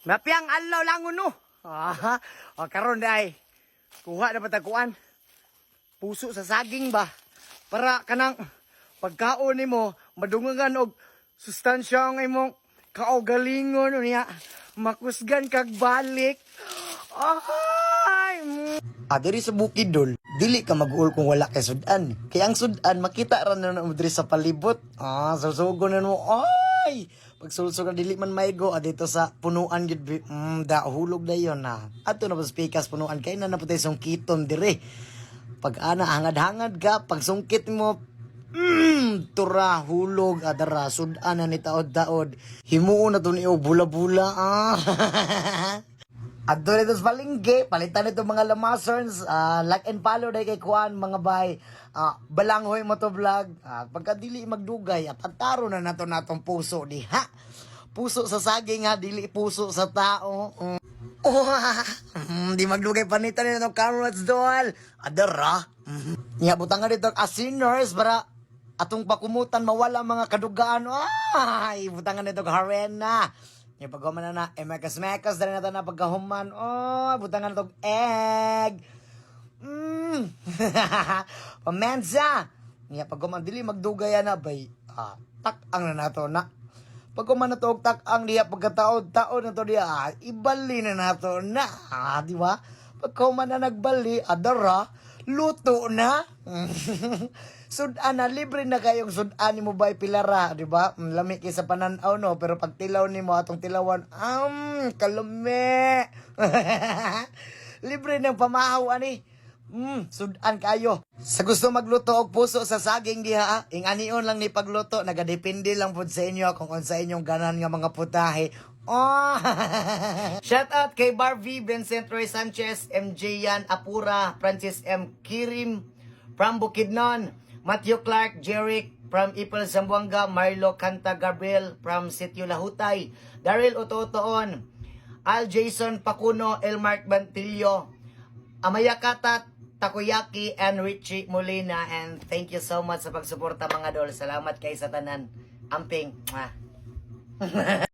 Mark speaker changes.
Speaker 1: Napiang alaw lang uno. O karon day. Kuha na patakuan. Puso sa saging ba? Para kanang pagkaon nimo madungangan og sustansya ang imong kaugalingon niya. Makusgan kag balik. Ay! Diri sa Bukidnon, dili ka mag-uol kung wala kay sudan. Kaya ang sudan, makita ra na mo diri sa palibot. Susugo na mo. Ay! Pag sulsog na dili man maigo, dito sa punuan gid da hulog na yon na. Ato na pikas punuan kay na naputay sungkiton diri. Pag ana hangad-hangad ka, pag sungkit mo, tura hulog adara sudan na ni taod-taod. Himuon na to ni bula-bula. Adto nito sa palengke, palitan nito mga lamasons, like and follow day kay Kuan, mga bay, balanghoy mo to vlog, pagka dili magdugay, ataro na nato natong puso diha. Puso sa saging ha, dili puso sa tao. Di magdugay panitan nito carrots doll. Adara. Nya butang nga dito asiners para atong pakumutan mawala mga kadugaan. Ay, butang nga dito harena. Yung paghuman na mekas-mekas, dali na ito na pagkahuman. Butangan na itong egg. Pamensa. Yung paghuman, dili magdugaya na, bay. Tak-ang na nato na. Paghuman na ito, tak-ang diya, pagkataod-taod na ito diya, ibali na nato na. Di ba? Paghuman na nagbali, adara, luto na. Sudan na, libre na kayong sudan ni mo ba pilara, di ba? Lami kay sa pananaw, no? Pero pag tilaw ni mo, atong tilawan, kalumi. Libre ng pamahaw, ani. Sudan kayo. Sa gusto magluto og puso sa saging diha, ing anion lang ni pagluto, nagadepende lang po sa inyo kung sa inyong ganan nga mga putahe. Shout out kay Barbie, Vincent Roy Sanchez, MJ Yan Apura, Francis M. Kirim from Bukidnon, Matthew Clark, Jeric from Ipil Zamboanga, Marlo Canta Gabriel from Sitio Lahutay, Daryl Ototoon, Al Jason Pacuno, Elmark Bantillo, Amaya Katat, Takoyaki, and Richie Molina. And thank you so much sa pagsuporta mga dol. Salamat kay sa tanan. Amping.